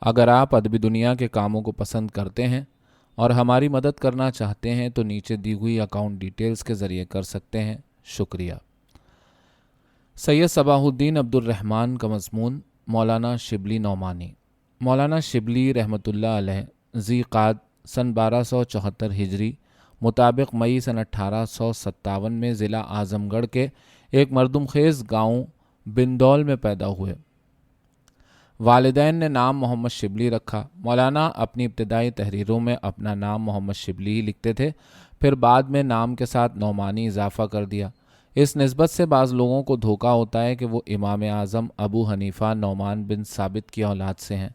اگر آپ ادبی دنیا کے کاموں کو پسند کرتے ہیں اور ہماری مدد کرنا چاہتے ہیں تو نیچے دی ہوئی اکاؤنٹ ڈیٹیلز کے ذریعے کر سکتے ہیں۔ شکریہ۔ سید صباح الدین عبد الرحمن کا مضمون مولانا شبلی نعمانی۔ مولانا شبلی رحمۃ اللہ علیہ ذی قعد سن 1274 ہجری مطابق مئی سن 1857 میں ضلع اعظم گڑھ کے ایک مردم خیز گاؤں بندول میں پیدا ہوئے۔ والدین نے نام محمد شبلی رکھا۔ مولانا اپنی ابتدائی تحریروں میں اپنا نام محمد شبلی ہی لکھتے تھے، پھر بعد میں نام کے ساتھ نعمانی اضافہ کر دیا۔ اس نسبت سے بعض لوگوں کو دھوکہ ہوتا ہے کہ وہ امام اعظم ابو حنیفہ نعمان بن ثابت کی اولاد سے ہیں،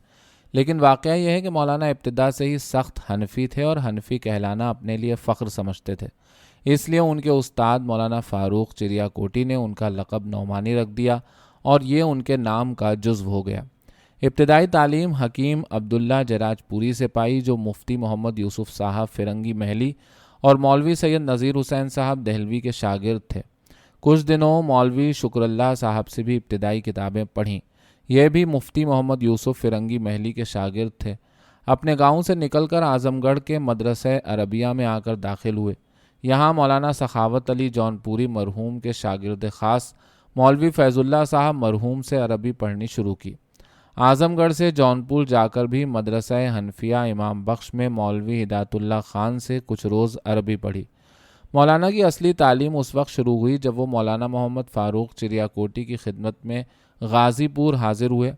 لیکن واقعہ یہ ہے کہ مولانا ابتدا سے ہی سخت حنفی تھے اور حنفی کہلانا اپنے لیے فخر سمجھتے تھے، اس لیے ان کے استاد مولانا فاروق چریا کوٹی نے ان کا لقب نعمانی رکھ دیا اور یہ ان کے نام کا جزو ہو گیا۔ ابتدائی تعلیم حکیم عبداللہ جراج پوری سے پائی، جو مفتی محمد یوسف صاحب فرنگی محلی اور مولوی سید نذیر حسین صاحب دہلوی کے شاگرد تھے۔ کچھ دنوں مولوی شکر اللہ صاحب سے بھی ابتدائی کتابیں پڑھیں، یہ بھی مفتی محمد یوسف فرنگی محلی کے شاگرد تھے۔ اپنے گاؤں سے نکل کر اعظم گڑھ کے مدرسہ عربیہ میں آ کر داخل ہوئے۔ یہاں مولانا سخاوت علی جون پوری مرحوم کے شاگرد خاص مولوی فیض اللہ صاحب مرحوم سے عربی پڑھنی شروع کی۔ اعظم گڑھ سے جونپور جا کر بھی مدرسہ حنفیہ امام بخش میں مولوی ہدایت اللہ خان سے کچھ روز عربی پڑھی۔ مولانا کی اصلی تعلیم اس وقت شروع ہوئی جب وہ مولانا محمد فاروق چریا کوٹی کی خدمت میں غازی پور حاضر ہوئے۔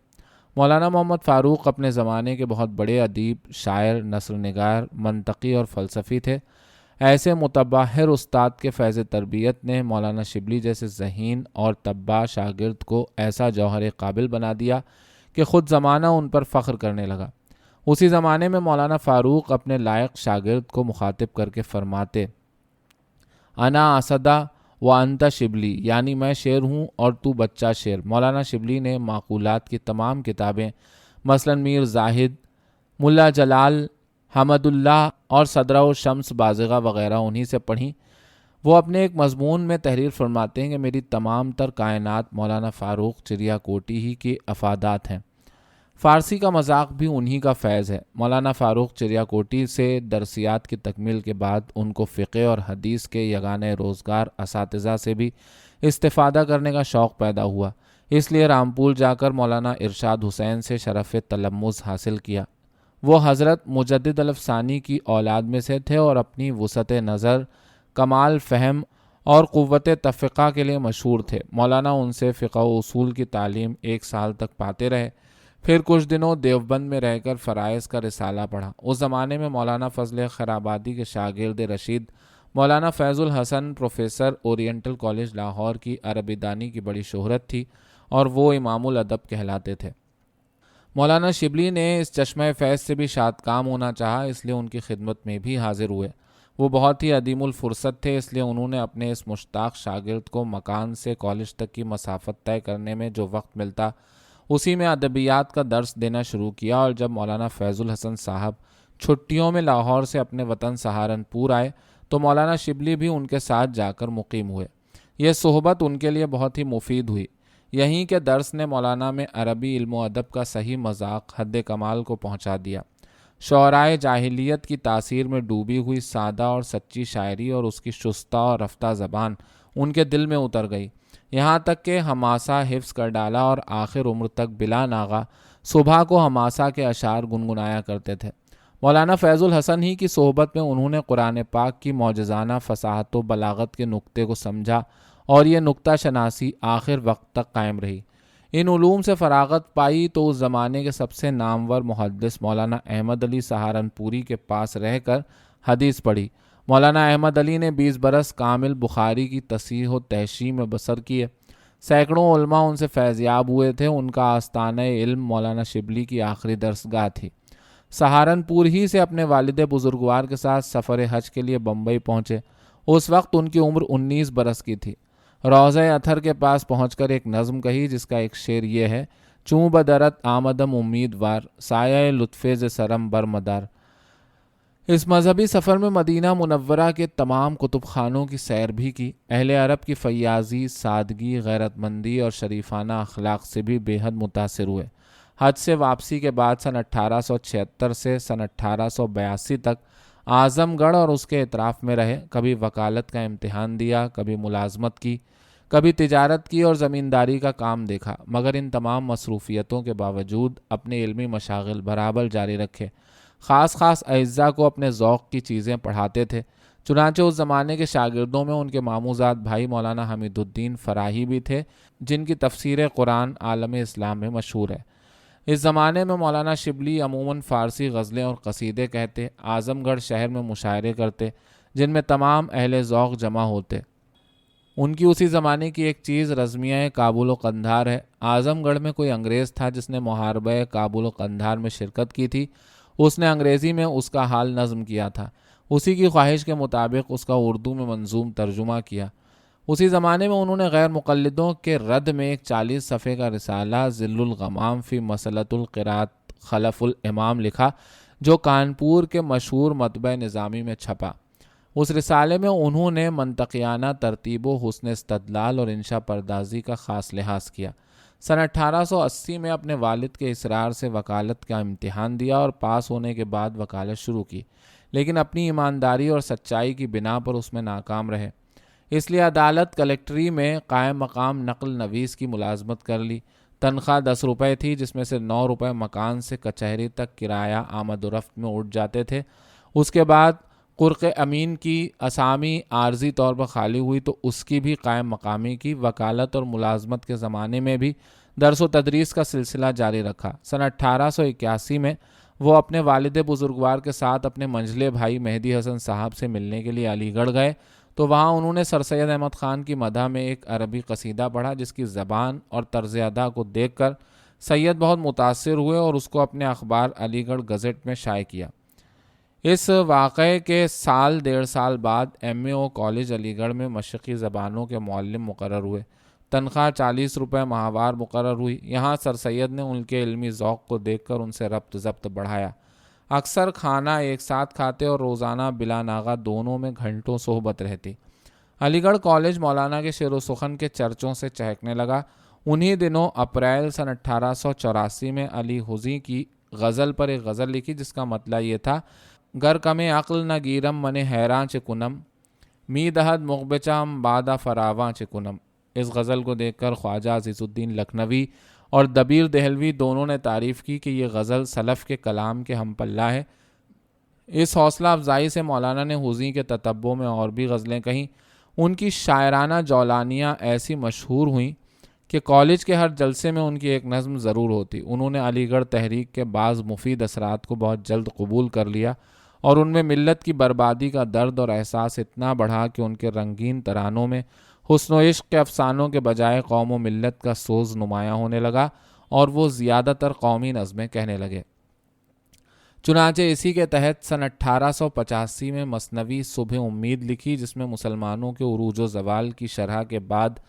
مولانا محمد فاروق اپنے زمانے کے بہت بڑے ادیب، شاعر، نثر نگار، منطقی اور فلسفی تھے۔ ایسے متبحر استاد کے فیض تربیت نے مولانا شبلی جیسے ذہین اور طباع شاگرد کو ایسا جوہر قابل بنا دیا کہ خود زمانہ ان پر فخر کرنے لگا۔ اسی زمانے میں مولانا فاروق اپنے لائق شاگرد کو مخاطب کر کے فرماتے: انا اسدہ و انت شبلی، یعنی میں شیر ہوں اور تو بچہ شیر۔ مولانا شبلی نے معقولات کی تمام کتابیں مثلا میر زاہد، ملا جلال، حمد اللہ اور صدرہ و شمس بازغہ وغیرہ انہی سے پڑھیں۔ وہ اپنے ایک مضمون میں تحریر فرماتے ہیں کہ میری تمام تر کائنات مولانا فاروق چریا کوٹی ہی کی افادات ہیں۔ فارسی کا مذاق بھی انہی کا فیض ہے۔ مولانا فاروق چریا کوٹی سے درسیات کی تکمیل کے بعد ان کو فقہ اور حدیث کے یگانہ روزگار اساتذہ سے بھی استفادہ کرنے کا شوق پیدا ہوا، اس لیے رامپور جا کر مولانا ارشاد حسین سے شرف تلمذ حاصل کیا۔ وہ حضرت مجدد الف ثانی کی اولاد میں سے تھے اور اپنی وسعت نظر، کمال فہم اور قوت تفقہ کے لیے مشہور تھے۔ مولانا ان سے فقہ و اصول کی تعلیم 1 سال تک پاتے رہے، پھر کچھ دنوں دیوبند میں رہ کر فرائض کا رسالہ پڑھا۔ اس زمانے میں مولانا فضل خیرآبادی کے شاگرد رشید مولانا فیض الحسن پروفیسر اورینٹل کالج لاہور کی عربی دانی کی بڑی شہرت تھی اور وہ امام الادب کہلاتے تھے۔ مولانا شبلی نے اس چشمہ فیض سے بھی شاد کام ہونا چاہا، اس لیے ان کی خدمت میں بھی حاضر ہوئے۔ وہ بہت ہی عدیم الفرصت تھے، اس لیے انہوں نے اپنے اس مشتاق شاگرد کو مکان سے کالج تک کی مسافت طے کرنے میں جو وقت ملتا اسی میں ادبیات کا درس دینا شروع کیا، اور جب مولانا فیض الحسن صاحب چھٹیوں میں لاہور سے اپنے وطن سہارنپور آئے تو مولانا شبلی بھی ان کے ساتھ جا کر مقیم ہوئے۔ یہ صحبت ان کے لیے بہت ہی مفید ہوئی۔ یہیں کے درس نے مولانا میں عربی علم و ادب کا صحیح مذاق حد کمال کو پہنچا دیا۔ شعرائے جاہلیت کی تاثیر میں ڈوبی ہوئی سادہ اور سچی شاعری اور اس کی شستہ اور رفتہ زبان ان کے دل میں اتر گئی، یہاں تک کہ حماسہ حفظ کر ڈالا اور آخر عمر تک بلا ناغہ صبح کو حماسہ کے اشعار گنگنایا کرتے تھے۔ مولانا فیض الحسن ہی کی صحبت میں انہوں نے قرآن پاک کی معجزانہ فصاحت و بلاغت کے نقطے کو سمجھا اور یہ نقطہ شناسی آخر وقت تک قائم رہی۔ ان علوم سے فراغت پائی تو اس زمانے کے سب سے نامور محدث مولانا احمد علی سہارنپوری کے پاس رہ کر حدیث پڑھی۔ مولانا احمد علی نے 20 برس کامل بخاری کی تصحیح و تحشیح میں بسر کیے۔ سینکڑوں علماء ان سے فیضیاب ہوئے تھے۔ ان کا آستانہ علم مولانا شبلی کی آخری درسگاہ تھی۔ سہارنپور ہی سے اپنے والد بزرگوار کے ساتھ سفر حج کے لیے بمبئی پہنچے۔ اس وقت ان کی عمر 19 برس کی تھی۔ روضہ اطہر کے پاس پہنچ کر ایک نظم کہی جس کا ایک شعر یہ ہے: چوں بدرت آمدم امیدوار، سایہ لطفے ز سرم برمدار۔ اس مذہبی سفر میں مدینہ منورہ کے تمام کتب خانوں کی سیر بھی کی۔ اہل عرب کی فیاضی، سادگی، غیرت مندی اور شریفانہ اخلاق سے بھی بے حد متاثر ہوئے۔ حج سے واپسی کے بعد سن 1876 سے سن 1882 تک اعظم گڑھ اور اس کے اطراف میں رہے۔ کبھی وکالت کا امتحان دیا، کبھی ملازمت کی، کبھی تجارت کی اور زمینداری کا کام دیکھا، مگر ان تمام مصروفیتوں کے باوجود اپنے علمی مشاغل برابر جاری رکھے۔ خاص اعزاء کو اپنے ذوق کی چیزیں پڑھاتے تھے۔ چنانچہ اس زمانے کے شاگردوں میں ان کے ماموزاد بھائی مولانا حمید الدین فراہی بھی تھے، جن کی تفسیر قرآن عالم اسلام میں مشہور ہے۔ اس زمانے میں مولانا شبلی عموماً فارسی غزلیں اور قصیدے کہتے، اعظم گڑھ شہر میں مشاعرے کرتے جن میں تمام اہل ذوق جمع ہوتے۔ ان کی اسی زمانے کی ایک چیز رزمیہ کابل و قندھار ہے۔ اعظم گڑھ میں کوئی انگریز تھا جس نے محاربہ کابل و قندھار میں شرکت کی تھی۔ اس نے انگریزی میں اس کا حال نظم کیا تھا، اسی کی خواہش کے مطابق اس کا اردو میں منظوم ترجمہ کیا۔ اسی زمانے میں انہوں نے غیر مقلدوں کے رد میں ایک 40 صفحے کا رسالہ ذل الغمام فی مسئلۃ القراءۃ خلف الامام لکھا، جو کانپور کے مشہور مطبع نظامی میں چھپا۔ اس رسالے میں انہوں نے منطقیانہ ترتیب و حسن استدلال اور انشا پردازی کا خاص لحاظ کیا۔ سن 1880 میں اپنے والد کے اصرار سے وکالت کا امتحان دیا اور پاس ہونے کے بعد وکالت شروع کی، لیکن اپنی ایمانداری اور سچائی کی بنا پر اس میں ناکام رہے۔ اس لیے عدالت کلیکٹری میں قائم مقام نقل نویس کی ملازمت کر لی۔ تنخواہ 10 روپے تھی، جس میں سے 9 روپے مکان سے کچہری تک کرایہ آمد و رفت میں اٹھ جاتے تھے۔ اس کے بعد قرق امین کی اسامی عارضی طور پر خالی ہوئی تو اس کی بھی قائم مقامی کی۔ وکالت اور ملازمت کے زمانے میں بھی درس و تدریس کا سلسلہ جاری رکھا۔ سن 1881 میں وہ اپنے والد بزرگوار کے ساتھ اپنے منجلے بھائی مہدی حسن صاحب سے ملنے کے لیے علی گڑھ گئے تو وہاں انہوں نے سر سید احمد خان کی مدح میں ایک عربی قصیدہ پڑھا، جس کی زبان اور طرز ادا کو دیکھ کر سید بہت متاثر ہوئے اور اس کو اپنے اخبار علی گڑھ گزٹ میں شائع کیا۔ اس واقعے کے سال 1.5 سال بعد MAO کالج علی گڑھ میں مشرقی زبانوں کے معلم مقرر ہوئے۔ تنخواہ 40 روپے ماہوار مقرر ہوئی۔ یہاں سر سید نے ان کے علمی ذوق کو دیکھ کر ان سے ربط ضبط بڑھایا۔ اکثر کھانا ایک ساتھ کھاتے اور روزانہ بلا ناغہ دونوں میں گھنٹوں صحبت رہتی۔ علی گڑھ کالج مولانا کے شعر و سخن کے چرچوں سے چہکنے لگا۔ انہی دنوں اپریل سن 1884 میں علی حزی کی غزل پر ایک غزل لکھی، جس کا مطلع یہ تھا: گر کم عقل نہ گیرم من حیراں چکنم، می دہد مغبچام بادہ فراواں چکنم۔ اس غزل کو دیکھ کر خواجہ عزیز الدین لکھنوی اور دبیر دہلوی دونوں نے تعریف کی کہ یہ غزل سلف کے کلام کے ہم پلہ ہے۔ اس حوصلہ افزائی سے مولانا نے حزی کے تتبع میں اور بھی غزلیں کہیں۔ ان کی شاعرانہ جولانیاں ایسی مشہور ہوئیں کہ کالج کے ہر جلسے میں ان کی ایک نظم ضرور ہوتی۔ انہوں نے علی گڑھ تحریک کے بعض مفید اثرات کو بہت جلد قبول کر لیا اور ان میں ملت کی بربادی کا درد اور احساس اتنا بڑھا کہ ان کے رنگین ترانوں میں حسن و عشق کے افسانوں کے بجائے قوم و ملت کا سوز نمایاں ہونے لگا اور وہ زیادہ تر قومی نظمیں کہنے لگے۔ چنانچہ اسی کے تحت سن 1885 میں مثنوی صبح امید لکھی، جس میں مسلمانوں کے عروج و زوال کی شرح کے بعد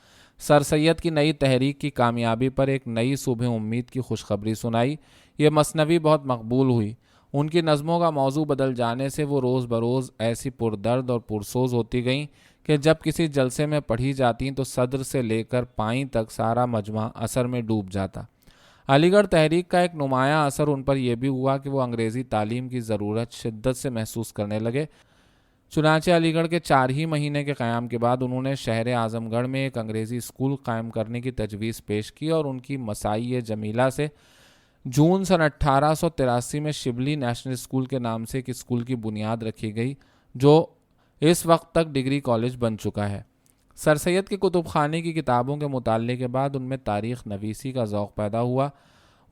سر سید کی نئی تحریک کی کامیابی پر ایک نئی صبح امید کی خوشخبری سنائی۔ یہ مثنوی بہت مقبول ہوئی۔ ان کی نظموں کا موضوع بدل جانے سے وہ روز بروز ایسی پردرد اور پرسوز ہوتی گئیں کہ جب کسی جلسے میں پڑھی جاتیں تو صدر سے لے کر پائیں تک سارا مجمع اثر میں ڈوب جاتا۔ علی گڑھ تحریک کا ایک نمایاں اثر ان پر یہ بھی ہوا کہ وہ انگریزی تعلیم کی ضرورت شدت سے محسوس کرنے لگے۔ چنانچہ علی گڑھ کے 4 ہی مہینے کے قیام کے بعد انہوں نے شہر اعظم گڑھ میں ایک انگریزی اسکول قائم کرنے کی تجویز پیش کی اور ان کی مساعی جمیلہ سے جون سن 1883 میں شبلی نیشنل اسکول کے نام سے ایک اسکول کی بنیاد رکھی گئی، جو اس وقت تک ڈگری کالج بن چکا ہے۔ سر سید کے کتب خانے کی کتابوں کے مطالعے کے بعد ان میں تاریخ نویسی کا ذوق پیدا ہوا۔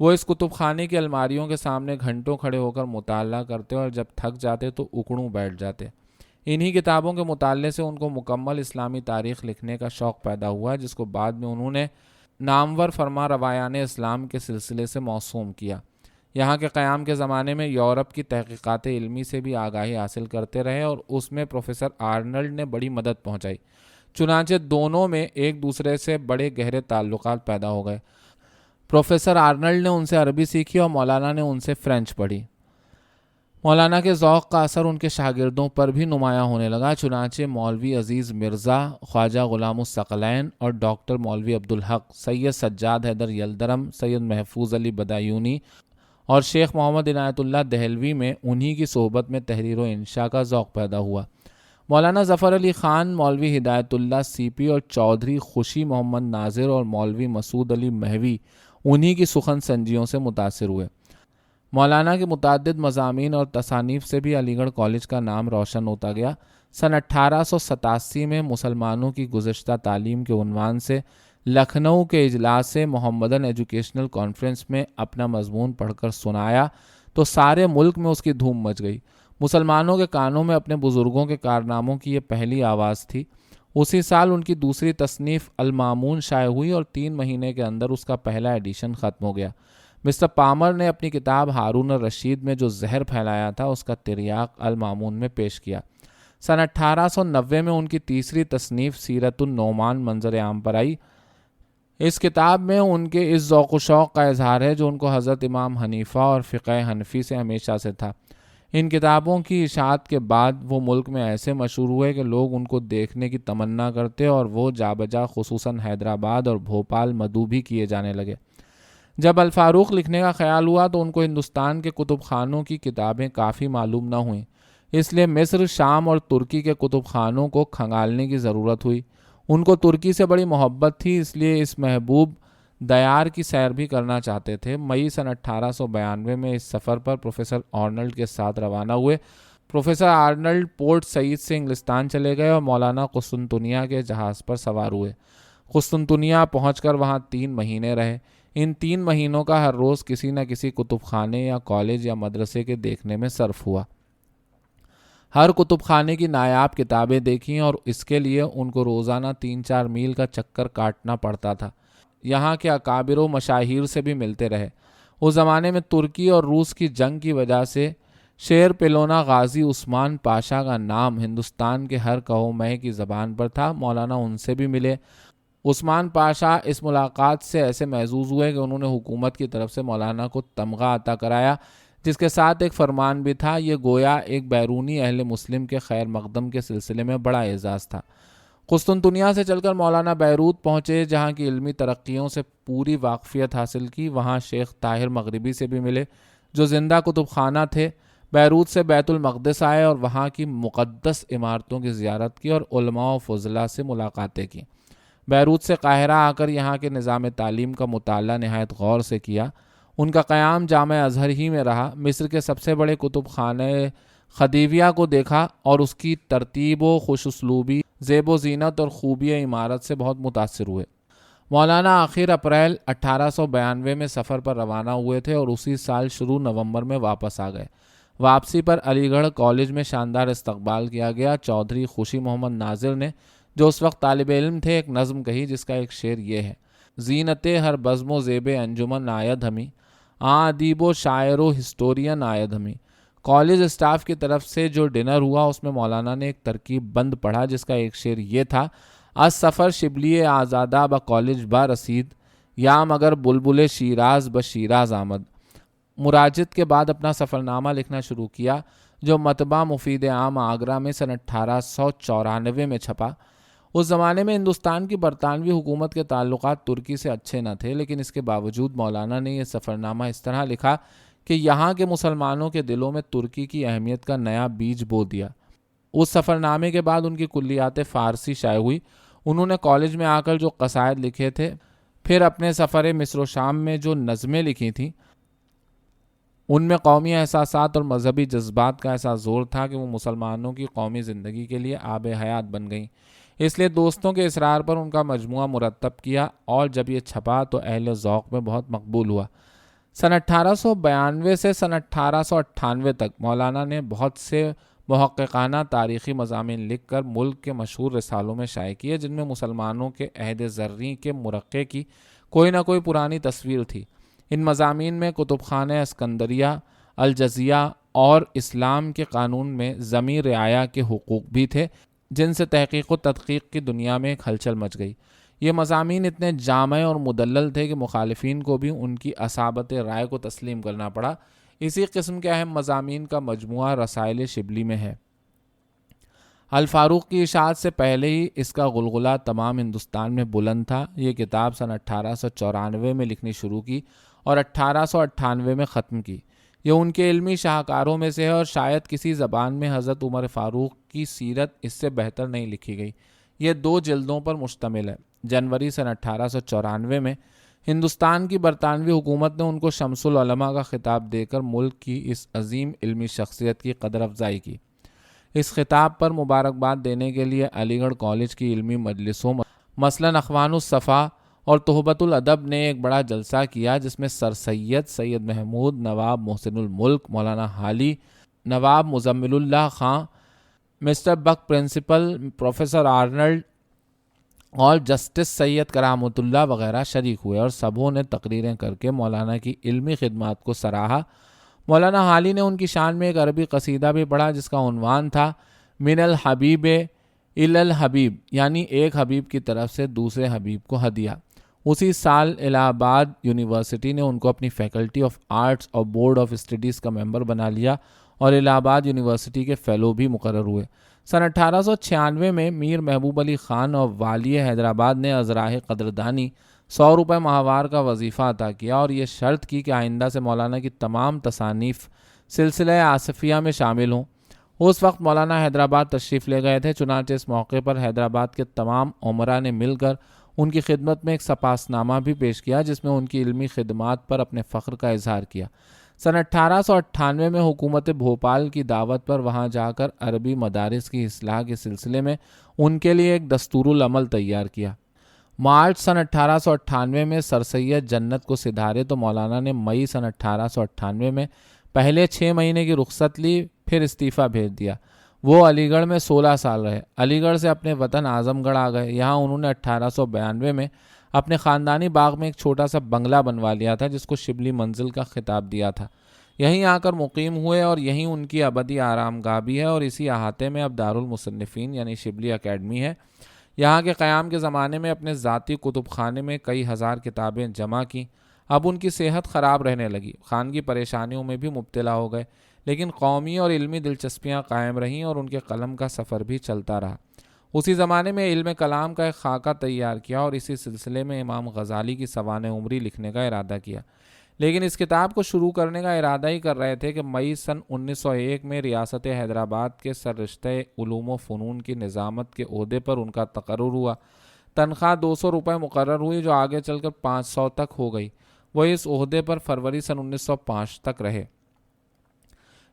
وہ اس کتب خانے کی الماریوں کے سامنے گھنٹوں کھڑے ہو کر مطالعہ کرتے اور جب تھک جاتے تو اکڑوں بیٹھ جاتے۔ انہی کتابوں کے مطالعے سے ان کو مکمل اسلامی تاریخ لکھنے کا شوق پیدا ہوا، جس کو بعد میں انہوں نے نامور فرما روایان اسلام کے سلسلے سے موسوم کیا۔ یہاں کے قیام کے زمانے میں یورپ کی تحقیقات علمی سے بھی آگاہی حاصل کرتے رہے اور اس میں پروفیسر آرنلڈ نے بڑی مدد پہنچائی۔ چنانچہ دونوں میں ایک دوسرے سے بڑے گہرے تعلقات پیدا ہو گئے۔ پروفیسر آرنلڈ نے ان سے عربی سیکھی اور مولانا نے ان سے فرینچ پڑھی۔ مولانا کے ذوق کا اثر ان کے شاگردوں پر بھی نمایاں ہونے لگا، چنانچہ مولوی عزیز مرزا، خواجہ غلام الثقلین اور ڈاکٹر مولوی عبدالحق، سید سجاد حیدر یلدرم، سید محفوظ علی بدایونی اور شیخ محمد عنایت اللہ دہلوی میں انہی کی صحبت میں تحریر و انشاء کا ذوق پیدا ہوا۔ مولانا ظفر علی خان، مولوی ہدایت اللہ سی پی اور چودھری خوشی محمد ناظر اور مولوی مسعود علی مہوی انہی کی سخن سنجیوں سے متاثر ہوئے۔ مولانا کے متعدد مضامین اور تصانیف سے بھی علی گڑھ کالج کا نام روشن ہوتا گیا۔ سن 1887 میں مسلمانوں کی گزشتہ تعلیم کے عنوان سے لکھنؤ کے اجلاس محمدن ایجوکیشنل کانفرنس میں اپنا مضمون پڑھ کر سنایا تو سارے ملک میں اس کی دھوم مچ گئی۔ مسلمانوں کے کانوں میں اپنے بزرگوں کے کارناموں کی یہ پہلی آواز تھی۔ اسی سال ان کی دوسری تصنیف المامون شائع ہوئی اور 3 مہینے کے اندر اس کا پہلا ایڈیشن ختم ہو گیا۔ مسٹر پامر نے اپنی کتاب ہارون الرشید میں جو زہر پھیلایا تھا اس کا تریاق المامون میں پیش کیا۔ سن 1890 میں ان کی تیسری تصنیف سیرت النعمان منظر عام پر آئی۔ اس کتاب میں ان کے اس ذوق و شوق کا اظہار ہے جو ان کو حضرت امام حنیفہ اور فقہ حنفی سے ہمیشہ سے تھا۔ ان کتابوں کی اشاعت کے بعد وہ ملک میں ایسے مشہور ہوئے کہ لوگ ان کو دیکھنے کی تمنا کرتے اور وہ جا بجا خصوصاً حیدرآباد اور بھوپال مدعو بھی کیے جانے لگے۔ جب الفاروق لکھنے کا خیال ہوا تو ان کو ہندوستان کے کتب خانوں کی کتابیں کافی معلوم نہ ہوئیں، اس لیے مصر، شام اور ترکی کے کتب خانوں کو کھنگالنے کی ضرورت ہوئی۔ ان کو ترکی سے بڑی محبت تھی، اس لیے اس محبوب دیار کی سیر بھی کرنا چاہتے تھے۔ مئی سن 1892 میں اس سفر پر پروفیسر آرنلڈ کے ساتھ روانہ ہوئے۔ پروفیسر آرنلڈ پورٹ سعید سے انگلستان چلے گئے اور مولانا قسطنطنیہ کے جہاز پر سوار ہوئے۔ قسطنطنیہ پہنچ کر وہاں 3 مہینے رہے۔ ان 3 مہینوں کا ہر روز کسی نہ کسی کتب خانے یا کالج یا مدرسے کے دیکھنے میں صرف ہوا۔ ہر کتب خانے کی نایاب کتابیں دیکھیں اور اس کے لیے ان کو روزانہ 3-4 میل کا چکر کاٹنا پڑتا تھا۔ یہاں کے اکابر و مشاہیر سے بھی ملتے رہے۔ اس زمانے میں ترکی اور روس کی جنگ کی وجہ سے شیر پیلونا غازی عثمان پاشا کا نام ہندوستان کے ہر کہو مہ کی زبان پر تھا۔ مولانا ان سے بھی ملے۔ عثمان پاشا اس ملاقات سے ایسے محظوظ ہوئے کہ انہوں نے حکومت کی طرف سے مولانا کو تمغہ عطا کرایا، جس کے ساتھ ایک فرمان بھی تھا۔ یہ گویا ایک بیرونی اہل مسلم کے خیر مقدم کے سلسلے میں بڑا اعزاز تھا۔ قسطنطنیہ سے چل کر مولانا بیروت پہنچے، جہاں کی علمی ترقیوں سے پوری واقفیت حاصل کی۔ وہاں شیخ طاہر مغربی سے بھی ملے جو زندہ کتب خانہ تھے۔ بیروت سے بیت المقدس آئے اور وہاں کی مقدس عمارتوں کی زیارت کی اور علماء و فضلاء سے ملاقاتیں کی۔ بیروت سے قاہرہ آ کر یہاں کے نظام تعلیم کا مطالعہ نہایت غور سے کیا۔ ان کا قیام جامع ازہر ہی میں رہا۔ مصر کے سب سے بڑے کتب خانہ خدیویہ کو دیکھا اور اس کی ترتیب و خوش اسلوبی، زیب و زینت اور خوبی عمارت سے بہت متاثر ہوئے۔ مولانا آخر اپریل 1892 میں سفر پر روانہ ہوئے تھے اور اسی سال شروع نومبر میں واپس آ گئے۔ واپسی پر علی گڑھ کالج میں شاندار استقبال کیا گیا۔ چودھری خوشی محمد ناظر نے، جو اس وقت طالب علم تھے، ایک نظم کہی جس کا ایک شعر یہ ہے: زینت ہر بزم و زیب انجمن آید ہمیں، ادیب و شاعر و ہسٹورین آید ہمیں۔ کالج اسٹاف کی طرف سے جو ڈنر ہوا اس میں مولانا نے ایک ترکیب بند پڑھا جس کا ایک شعر یہ تھا: از سفر شبلی آزادہ با کالج با رسید، یا مگر بلبل شیراز با شیراز آمد۔ مراجعت کے بعد اپنا سفر نامہ لکھنا شروع کیا، جو مطبع مفید عام آگرہ میں سن 1894 میں چھپا۔ اس زمانے میں ہندوستان کی برطانوی حکومت کے تعلقات ترکی سے اچھے نہ تھے، لیکن اس کے باوجود مولانا نے یہ سفر نامہ اس طرح لکھا کہ یہاں کے مسلمانوں کے دلوں میں ترکی کی اہمیت کا نیا بیج بو دیا۔ اس سفر نامے کے بعد ان کی کلیات فارسی شائع ہوئی۔ انہوں نے کالج میں آ کر جو قصائد لکھے تھے، پھر اپنے سفر مصر و شام میں جو نظمیں لکھی تھیں، ان میں قومی احساسات اور مذہبی جذبات کا ایسا زور تھا کہ وہ مسلمانوں کی قومی زندگی کے لیے آب حیات بن گئیں۔ اس لیے دوستوں کے اصرار پر ان کا مجموعہ مرتب کیا اور جب یہ چھپا تو اہل ذوق میں بہت مقبول ہوا۔ سن 1892 سے سن 1898 تک مولانا نے بہت سے محققانہ تاریخی مضامین لکھ کر ملک کے مشہور رسالوں میں شائع کیے، جن میں مسلمانوں کے عہد زریں کے مرقع کی کوئی نہ کوئی پرانی تصویر تھی۔ ان مضامین میں کتب خانہ اسکندریہ، الجزیہ اور اسلام کے قانون میں ضمیر رعایا کے حقوق بھی تھے، جن سے تحقیق و تدقیق کی دنیا میں ایک ہلچل مچ گئی۔ یہ مضامین اتنے جامع اور مدلل تھے کہ مخالفین کو بھی ان کی اصابت رائے کو تسلیم کرنا پڑا۔ اسی قسم کے اہم مضامین کا مجموعہ رسائل شبلی میں ہے۔ الفاروق کی اشاعت سے پہلے ہی اس کا غلغلہ تمام ہندوستان میں بلند تھا۔ یہ کتاب سن 1894 میں لکھنی شروع کی اور 1898 میں ختم کی۔ یہ ان کے علمی شاہکاروں میں سے ہے اور شاید کسی زبان میں حضرت عمر فاروق کی سیرت اس سے بہتر نہیں لکھی گئی۔ یہ 2 جلدوں پر مشتمل ہے۔ جنوری سن 1894 میں ہندوستان کی برطانوی حکومت نے ان کو شمس العلماء کا خطاب دے کر ملک کی اس عظیم علمی شخصیت کی قدر افزائی کی۔ اس خطاب پر مبارکباد دینے کے لیے علی گڑھ کالج کی علمی مجلسوں مثلاً اخوان الصفا اور تحبۃ الادب نے ایک بڑا جلسہ کیا، جس میں سر سید محمود، نواب محسن الملک، مولانا حالی، نواب مزمل اللہ خان، مسٹر بک پرنسپل، پروفیسر آرنلڈ اور جسٹس سید کرامت اللہ وغیرہ شریک ہوئے اور سبھوں نے تقریریں کر کے مولانا کی علمی خدمات کو سراہا۔ مولانا حالی نے ان کی شان میں ایک عربی قصیدہ بھی پڑھا جس کا عنوان تھا من الحبیب الی الحبیب، یعنی ایک حبیب کی طرف سے دوسرے حبیب کو ہدیہ۔ اسی سال الہ آباد یونیورسٹی نے ان کو اپنی فیکلٹی آف آرٹس اور بورڈ آف اسٹڈیز کا ممبر بنا لیا اور الہ آباد یونیورسٹی کے فیلو بھی مقرر ہوئے۔ سن 1896 میں میر محبوب علی خان اور والی حیدرآباد نے ازراہ قدردانی 100 روپے ماہوار کا وظیفہ عطا کیا اور یہ شرط کی کہ آئندہ سے مولانا کی تمام تصانیف سلسلہ آصفیہ میں شامل ہوں۔ اس وقت مولانا حیدرآباد تشریف لے گئے تھے، چنانچہ اس موقع پر حیدرآباد کے تمام عمرا نے مل کر ان کی خدمت میں ایک سپاس نامہ بھی پیش کیا، جس میں ان کی علمی خدمات پر اپنے فخر کا اظہار کیا۔ سن 1898 میں حکومت بھوپال کی دعوت پر وہاں جا کر عربی مدارس کی اصلاح کے سلسلے میں ان کے لیے ایک دستور العمل تیار کیا۔ مارچ سن 1898 میں سر سید جنت کو سدھارے تو مولانا نے مئی سن 1898 میں پہلے 6 مہینے کی رخصت لی، پھر استعفیٰ بھیج دیا۔ وہ علی گڑھ میں 16 سال رہے۔ علی گڑھ سے اپنے وطن اعظم گڑھ آ گئے۔ یہاں انہوں نے 1892 میں اپنے خاندانی باغ میں ایک چھوٹا سا بنگلہ بنوا لیا تھا جس کو شبلی منزل کا خطاب دیا تھا۔ یہیں آ کر مقیم ہوئے اور یہیں ان کی ابدی آرام گاہ بھی ہے اور اسی احاطے میں اب دارالمصنفین یعنی شبلی اکیڈمی ہے۔ یہاں کے قیام کے زمانے میں اپنے ذاتی کتب خانے میں کئی ہزار کتابیں جمع کیں۔ اب ان کی صحت خراب رہنے لگی، خانگی پریشانیوں میں بھی مبتلا ہو گئے، لیکن قومی اور علمی دلچسپیاں قائم رہیں اور ان کے قلم کا سفر بھی چلتا رہا۔ اسی زمانے میں علم کلام کا ایک خاکہ تیار کیا اور اسی سلسلے میں امام غزالی کی سوانح عمری لکھنے کا ارادہ کیا، لیکن اس کتاب کو شروع کرنے کا ارادہ ہی کر رہے تھے کہ مئی سن 1901 میں ریاست حیدرآباد کے سررشتہ علوم و فنون کی نظامت کے عہدے پر ان کا تقرر ہوا۔ تنخواہ 200 روپے مقرر ہوئی جو آگے چل کر 500 تک ہو گئی۔ وہ اس عہدے پر فروری سن 1905 تک رہے۔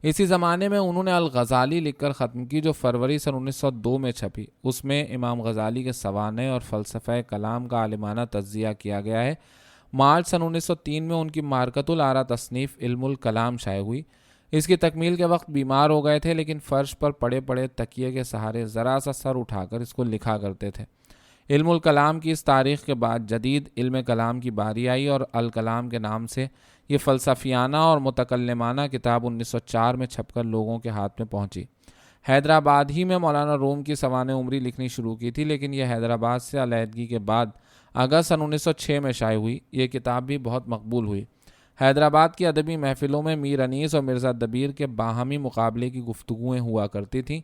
اسی زمانے میں انہوں نے الغزالی لکھ کر ختم کی جو فروری سن 1902 میں چھپی۔ اس میں امام غزالی کے سوانح اور فلسفہ کلام کا عالمانہ تجزیہ کیا گیا ہے۔ مارچ سن 1903 میں ان کی معرکۃ الآراء تصنیف علم الکلام شائع ہوئی۔ اس کی تکمیل کے وقت بیمار ہو گئے تھے، لیکن فرش پر پڑے پڑے تکیے کے سہارے ذرا سا سر اٹھا کر اس کو لکھا کرتے تھے۔ علم الکلام کی اس تاریخ کے بعد جدید علم کلام کی باری آئی اور الکلام کے نام سے یہ فلسفیانہ اور متکلمانہ کتاب 1904 میں چھپ کر لوگوں کے ہاتھ میں پہنچی۔ حیدرآباد ہی میں مولانا روم کی سوانح عمری لکھنی شروع کی تھی، لیکن یہ حیدرآباد سے علیحدگی کے بعد اگست سن 1906 میں شائع ہوئی۔ یہ کتاب بھی بہت مقبول ہوئی۔ حیدرآباد کی ادبی محفلوں میں میر انیس اور مرزا دبیر کے باہمی مقابلے کی گفتگویں ہوا کرتی تھیں۔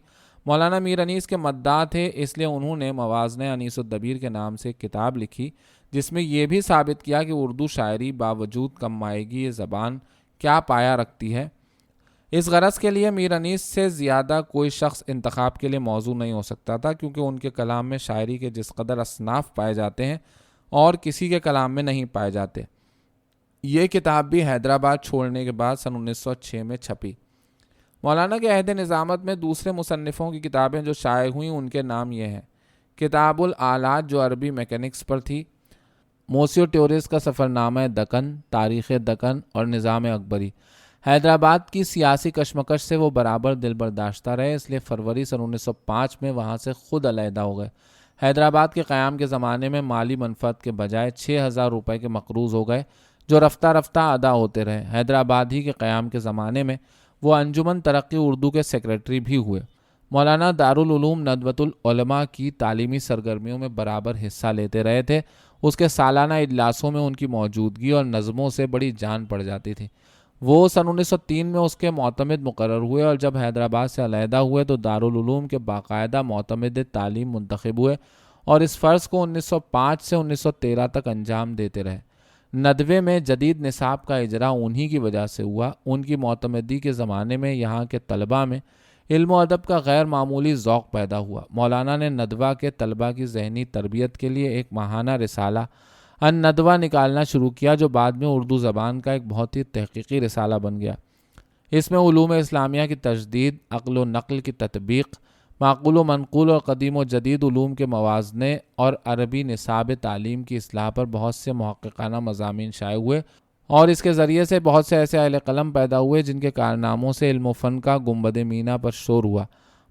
مولانا میر انیس کے مداح تھے، اس لیے انہوں نے موازنہ انیس الدبیر کے نام سے ایک کتاب لکھی جس میں یہ بھی ثابت کیا کہ اردو شاعری باوجود کم مائگی یہ زبان کیا پایا رکھتی ہے۔ اس غرض کے لیے میر انیس سے زیادہ کوئی شخص انتخاب کے لیے موزوں نہیں ہو سکتا تھا، کیونکہ ان کے کلام میں شاعری کے جس قدر اصناف پائے جاتے ہیں اور کسی کے کلام میں نہیں پائے جاتے۔ یہ کتاب بھی حیدرآباد چھوڑنے کے بعد سن 1906 میں چھپی۔ مولانا کے عہد نظامت میں دوسرے مصنفوں کی کتابیں جو شائع ہوئیں ان کے نام یہ ہیں: کتاب الآلات جو عربی میکینکس پر تھی، موسیو ٹیورس کا سفرنامہ دکن، تاریخ دکن اور نظام اکبری۔ حیدرآباد کی سیاسی کشمکش سے وہ برابر دل برداشتہ رہے، اس لیے فروری سن 1905 میں وہاں سے خود علیحدہ ہو گئے۔ حیدرآباد کے قیام کے زمانے میں مالی منفعت کے بجائے 6,000 روپے کے مقروض ہو گئے جو رفتہ رفتہ ادا ہوتے رہے۔ حیدرآباد ہی کے قیام کے زمانے میں وہ انجمن ترقی اردو کے سیکریٹری بھی ہوئے۔ مولانا دارالعلوم ندوۃ العلماء کی تعلیمی سرگرمیوں میں برابر حصہ لیتے رہے تھے۔ اس کے سالانہ اجلاسوں میں ان کی موجودگی اور نظموں سے بڑی جان پڑ جاتی تھی۔ وہ سن 1903 میں اس کے معتمد مقرر ہوئے اور جب حیدرآباد سے علیحدہ ہوئے تو دارالعلوم کے باقاعدہ معتمد تعلیم منتخب ہوئے اور اس فرض کو 1905 سے 1913 تک انجام دیتے رہے۔ ندوے میں جدید نصاب کا اجرا انہی کی وجہ سے ہوا۔ ان کی معتمدی کے زمانے میں یہاں کے طلباء میں علم و ادب کا غیر معمولی ذوق پیدا ہوا۔ مولانا نے ندوہ کے طلباء کی ذہنی تربیت کے لیے ایک ماہانہ رسالہ الندوہ نکالنا شروع کیا، جو بعد میں اردو زبان کا ایک بہت ہی تحقیقی رسالہ بن گیا۔ اس میں علوم اسلامیہ کی تجدید، عقل و نقل کی تطبیق، معقول و منقول اور قدیم و جدید علوم کے موازنے اور عربی نصاب تعلیم کی اصلاح پر بہت سے محققانہ مضامین شائع ہوئے، اور اس کے ذریعے سے بہت سے ایسے اہل قلم پیدا ہوئے جن کے کارناموں سے علم و فن کا گنبد مینا پر شور ہوا۔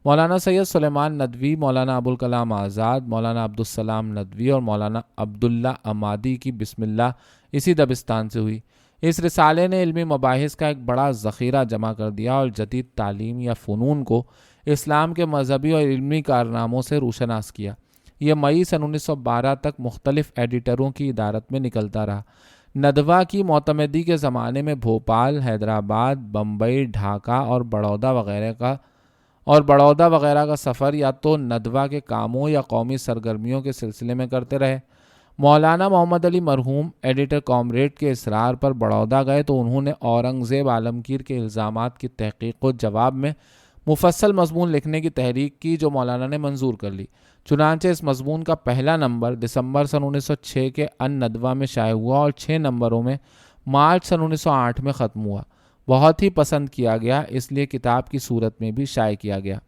مولانا سید سلیمان ندوی، مولانا ابوالکلام آزاد، مولانا عبدالسلام ندوی اور مولانا عبداللہ امادی کی بسم اللہ اسی دبستان سے ہوئی۔ اس رسالے نے علمی مباحث کا ایک بڑا ذخیرہ جمع کر دیا اور جدید تعلیم یا فنون کو اسلام کے مذہبی اور علمی کارناموں سے روشناس کیا۔ یہ مئی سن 1912 تک مختلف ایڈیٹروں کی ادارت میں نکلتا رہا۔ ندوہ کی معتمدی کے زمانے میں بھوپال، حیدرآباد، بمبئی، ڈھاکہ اور بڑودہ وغیرہ کا سفر یا تو ندوہ کے کاموں یا قومی سرگرمیوں کے سلسلے میں کرتے رہے۔ مولانا محمد علی مرحوم ایڈیٹر کامریڈ کے اصرار پر بڑودہ گئے تو انہوں نے اورنگزیب عالمگیر کے الزامات کی تحقیق و جواب میں مفصل مضمون لکھنے کی تحریک کی، جو مولانا نے منظور کر لی۔ چنانچہ اس مضمون کا پہلا نمبر دسمبر سن 1906 کے ندوہ میں شائع ہوا اور 6 نمبروں میں مارچ سن 1908 میں ختم ہوا۔ بہت ہی پسند کیا گیا، اس لیے کتاب کی صورت میں بھی شائع کیا گیا۔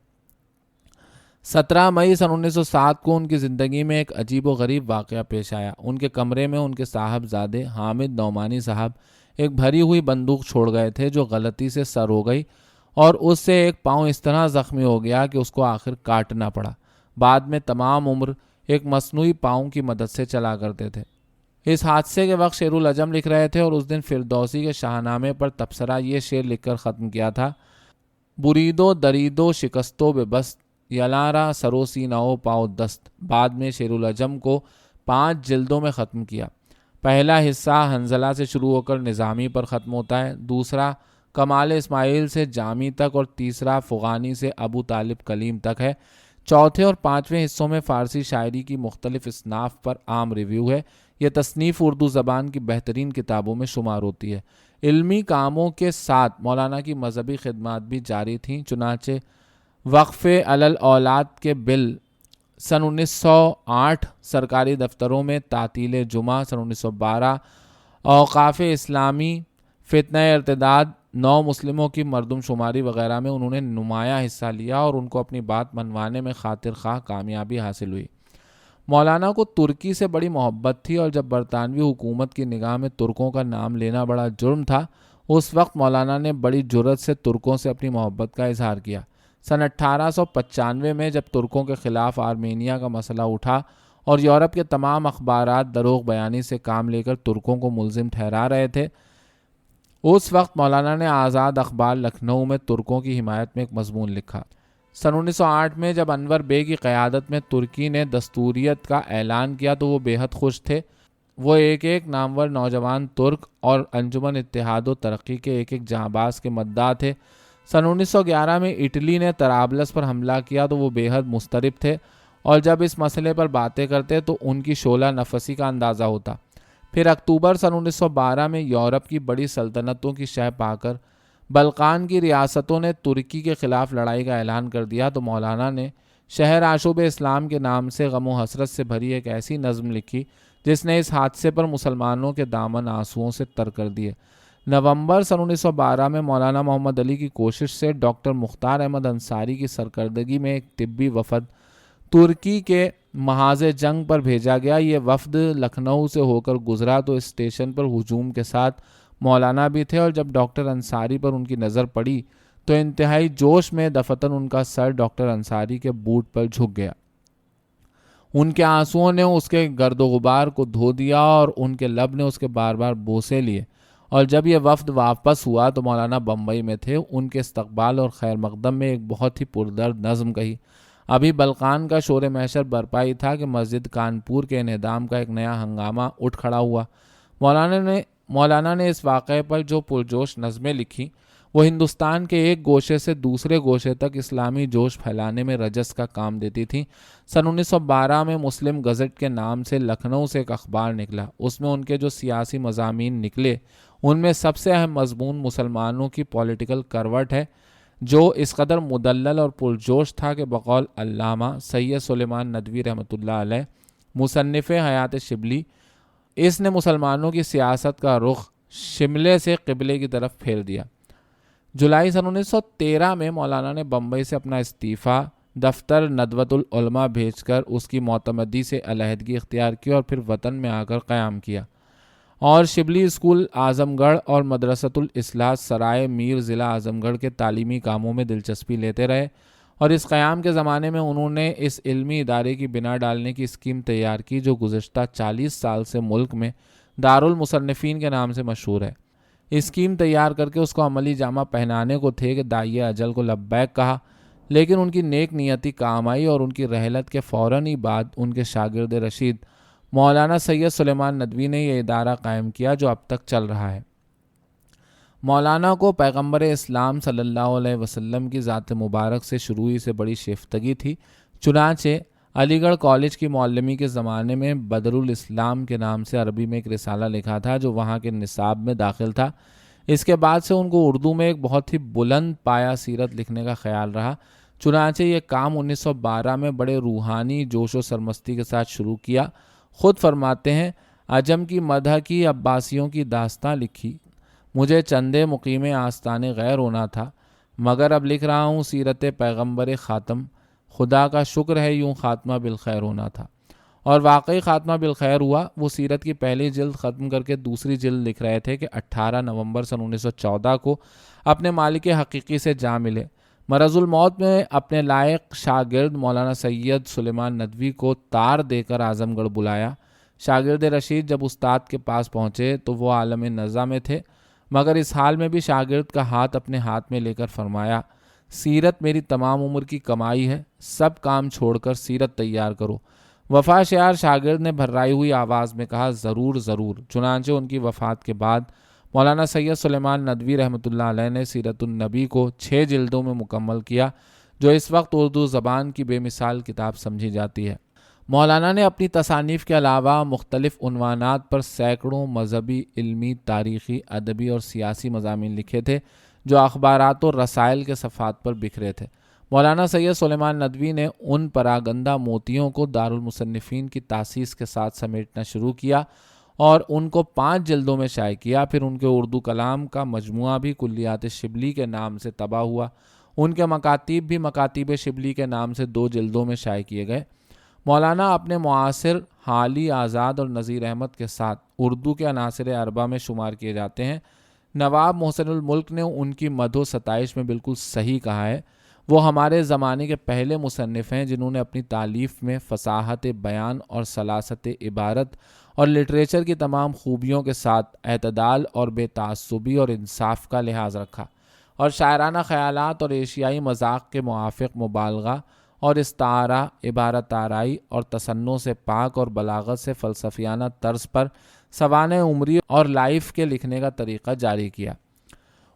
17 مئی سن 1907 کو ان کی زندگی میں ایک عجیب و غریب واقعہ پیش آیا۔ ان کے کمرے میں ان کے صاحبزادے حامد نعمانی صاحب ایک بھری ہوئی بندوق چھوڑ گئے تھے، جو غلطی سے سر ہو گئی اور اس سے ایک پاؤں اس طرح زخمی ہو گیا کہ اس کو آخر کاٹنا پڑا۔ بعد میں تمام عمر ایک مصنوعی پاؤں کی مدد سے چلا کرتے تھے۔ اس حادثے کے وقت شیر العجم لکھ رہے تھے اور اس دن فردوسی کے شاہنامے پر تبصرہ یہ شعر لکھ کر ختم کیا تھا: بریدو دریدو شکستو بے بست، یلارا سرو سیناؤ پاؤ دست۔ بعد میں شیر العجم کو 5 جلدوں میں ختم کیا۔ پہلا حصہ حنظلہ سے شروع ہو کر نظامی پر ختم ہوتا ہے، دوسرا کمال اسماعیل سے جامی تک اور تیسرا فغانی سے ابو طالب کلیم تک ہے۔ چوتھے اور 5ویں حصوں میں فارسی شاعری کی مختلف اصناف پر عام ریویو ہے۔ یہ تصنیف اردو زبان کی بہترین کتابوں میں شمار ہوتی ہے۔ علمی کاموں کے ساتھ مولانا کی مذہبی خدمات بھی جاری تھیں، چنانچہ وقف علی اولاد کے بل سن 1908، سرکاری دفتروں میں تعطیل جمعہ سن 1912، اوقاف اسلامی، فتنہ ارتداد، نو مسلموں کی مردم شماری وغیرہ میں انہوں نے نمایاں حصہ لیا اور ان کو اپنی بات منوانے میں خاطر خواہ کامیابی حاصل ہوئی۔ مولانا کو ترکی سے بڑی محبت تھی اور جب برطانوی حکومت کی نگاہ میں ترکوں کا نام لینا بڑا جرم تھا، اس وقت مولانا نے بڑی جرأت سے ترکوں سے اپنی محبت کا اظہار کیا۔ سن 1895 میں جب ترکوں کے خلاف آرمینیا کا مسئلہ اٹھا اور یورپ کے تمام اخبارات دروغ بیانی سے کام لے کر ترکوں کو ملزم ٹھہرا رہے تھے، اس وقت مولانا نے آزاد اخبار لکھنؤ میں ترکوں کی حمایت میں ایک مضمون لکھا۔ سن 1908 میں جب انور بے کی قیادت میں ترکی نے دستوریت کا اعلان کیا تو وہ بے حد خوش تھے۔ وہ ایک نامور نوجوان ترک اور انجمن اتحاد و ترقی کے ایک جانباز کے مدعا تھے۔ سن 1911 میں اٹلی نے طرابلس پر حملہ کیا تو وہ بے حد مضطرب تھے اور جب اس مسئلے پر باتیں کرتے تو ان کی شعلہ نفسی کا اندازہ ہوتا۔ پھر اکتوبر سن 1912 میں یورپ کی بڑی سلطنتوں کی شہ پا کر بلقان کی ریاستوں نے ترکی کے خلاف لڑائی کا اعلان کر دیا تو مولانا نے شہر آشوب اسلام کے نام سے غم و حسرت سے بھری ایک ایسی نظم لکھی جس نے اس حادثے پر مسلمانوں کے دامن آنسوؤں سے تر کر دیے۔ نومبر سن 1912 میں مولانا محمد علی کی کوشش سے ڈاکٹر مختار احمد انصاری کی سرکردگی میں ایک طبی وفد ترکی کے محاذ جنگ پر بھیجا گیا۔ یہ وفد لکھنؤ سے ہو کر گزرا تو اسٹیشن پر ہجوم کے ساتھ مولانا بھی تھے اور جب ڈاکٹر انصاری پر ان کی نظر پڑی تو انتہائی جوش میں دفتن ان کا سر ڈاکٹر انصاری کے بوٹ پر جھک گیا۔ ان کے آنسوؤں نے اس کے گرد و غبار کو دھو دیا اور ان کے لب نے اس کے بار بار بوسے لیے، اور جب یہ وفد واپس ہوا تو مولانا بمبئی میں تھے۔ ان کے استقبال اور خیر مقدم میں ایک بہت ہی پردرد نظم کہی۔ ابھی بلقان کا شور محشر برپا ہی تھا کہ مسجد کانپور کے انہدام کا ایک نیا ہنگامہ اٹھ کھڑا ہوا۔ مولانا نے اس واقعے پر جو پرجوش نظمیں لکھی وہ ہندوستان کے ایک گوشے سے دوسرے گوشے تک اسلامی جوش پھیلانے میں رجس کا کام دیتی تھیں۔ سن 1912 میں مسلم گزٹ کے نام سے لکھنؤ سے ایک اخبار نکلا۔ اس میں ان کے جو سیاسی مضامین نکلے ان میں سب سے اہم مضمون مسلمانوں کی پولیٹیکل کروٹ ہے، جو اس قدر مدلل اور پرجوش تھا کہ بقول علامہ سید سلیمان ندوی رحمۃ اللہ علیہ مصنف حیات شبلی، اس نے مسلمانوں کی سیاست کا رخ شملے سے قبلے کی طرف پھیر دیا۔ جولائی سن 1913 میں مولانا نے بمبئی سے اپنا استعفیٰ دفتر ندوۃ العلماء بھیج کر اس کی معتمدی سے علیحدگی اختیار کی اور پھر وطن میں آ کر قیام کیا، اور شبلی اسکول اعظم گڑھ اور مدرسۃ الاصلاح سرائے میر ضلع اعظم گڑھ کے تعلیمی کاموں میں دلچسپی لیتے رہے، اور اس قیام کے زمانے میں انہوں نے اس علمی ادارے کی بنا ڈالنے کی اسکیم تیار کی جو گزشتہ 40 سال سے ملک میں دارالمصنفین کے نام سے مشہور ہے۔ اسکیم تیار کر کے اس کو عملی جامہ پہنانے کو تھے کہ داعیہ اجل کو لبیک کہا، لیکن ان کی نیک نیتی کام آئی اور ان کی رحلت کے فوراً ہی بعد ان کے شاگرد رشید مولانا سید سلیمان ندوی نے یہ ادارہ قائم کیا جو اب تک چل رہا ہے۔ مولانا کو پیغمبر اسلام صلی اللہ علیہ وسلم کی ذات مبارک سے شروع ہی سے بڑی شیفتگی تھی، چنانچہ علی گڑھ کالج کی معلمی کے زمانے میں بدر الاسلام کے نام سے عربی میں ایک رسالہ لکھا تھا جو وہاں کے نصاب میں داخل تھا۔ اس کے بعد سے ان کو اردو میں ایک بہت ہی بلند پایا سیرت لکھنے کا خیال رہا، چنانچہ یہ کام 1912 میں بڑے روحانی جوش و سرمستی کے ساتھ شروع کیا۔ خود فرماتے ہیں، عجم کی مدح کی عباسیوں کی داستاں لکھی، مجھے چندے مقیم آستانے غیر ہونا تھا، مگر اب لکھ رہا ہوں سیرت پیغمبر خاتم، خدا کا شکر ہے یوں خاتمہ بالخیر ہونا تھا۔ اور واقعی خاتمہ بالخیر ہوا۔ وہ سیرت کی پہلی جلد ختم کر کے دوسری جلد لکھ رہے تھے کہ 18 نومبر سن 1914 کو اپنے مالک حقیقی سے جا ملے۔ مرض الموت میں اپنے لائق شاگرد مولانا سید سلیمان ندوی کو تار دے کر اعظم گڑھ بلایا۔ شاگرد رشید جب استاد کے پاس پہنچے تو وہ عالم نزا میں تھے، مگر اس حال میں بھی شاگرد کا ہاتھ اپنے ہاتھ میں لے کر فرمایا، سیرت میری تمام عمر کی کمائی ہے، سب کام چھوڑ کر سیرت تیار کرو۔ وفا شعار شاگرد نے بھررائی ہوئی آواز میں کہا، ضرور ضرور۔ چنانچہ ان کی وفات کے بعد مولانا سید سلیمان ندوی رحمۃ اللہ علیہ نے سیرت النبی کو 6 جلدوں میں مکمل کیا، جو اس وقت اردو زبان کی بے مثال کتاب سمجھی جاتی ہے۔ مولانا نے اپنی تصانیف کے علاوہ مختلف عنوانات پر سینکڑوں مذہبی، علمی، تاریخی، ادبی اور سیاسی مضامین لکھے تھے جو اخبارات اور رسائل کے صفحات پر بکھرے تھے۔ مولانا سید سلیمان ندوی نے ان پراگندہ موتیوں کو دارالمصنفین کی تاسیس کے ساتھ سمیٹنا شروع کیا اور ان کو 5 جلدوں میں شائع کیا۔ پھر ان کے اردو کلام کا مجموعہ بھی کلیات شبلی کے نام سے طبع ہوا۔ ان کے مکاتیب بھی مکاتیب شبلی کے نام سے 2 جلدوں میں شائع کیے گئے۔ مولانا اپنے معاصر حالی آزاد اور نذیر احمد کے ساتھ اردو کے عناصر اربع میں شمار کیے جاتے ہیں۔ نواب محسن الملک نے ان کی مدح و ستائش میں بالکل صحیح کہا ہے، وہ ہمارے زمانے کے پہلے مصنف ہیں جنہوں نے اپنی تالیف میں فصاحت بیان اور سلاست عبارت اور لٹریچر کی تمام خوبیوں کے ساتھ اعتدال اور بے تعصبی اور انصاف کا لحاظ رکھا، اور شاعرانہ خیالات اور ایشیائی مذاق کے موافق مبالغہ اور استعارہ، عبارت آرائی اور تصنع سے پاک اور بلاغت سے فلسفیانہ طرز پر سوانح عمری اور لائف کے لکھنے کا طریقہ جاری کیا۔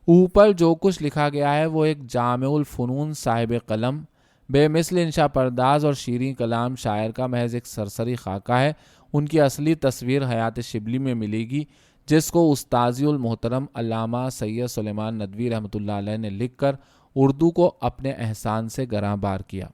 اوپر جو کچھ لکھا گیا ہے وہ ایک جامع الفنون صاحب قلم، بے مثل انشا پرداز اور شیریں کلام شاعر کا محض ایک سرسری خاکہ ہے۔ ان کی اصلی تصویر حیات شبلی میں ملے گی، جس کو استاذی المحترم علامہ سید سلیمان ندوی رحمۃ اللہ علیہ نے لکھ کر اردو کو اپنے احسان سے گراں بار کیا۔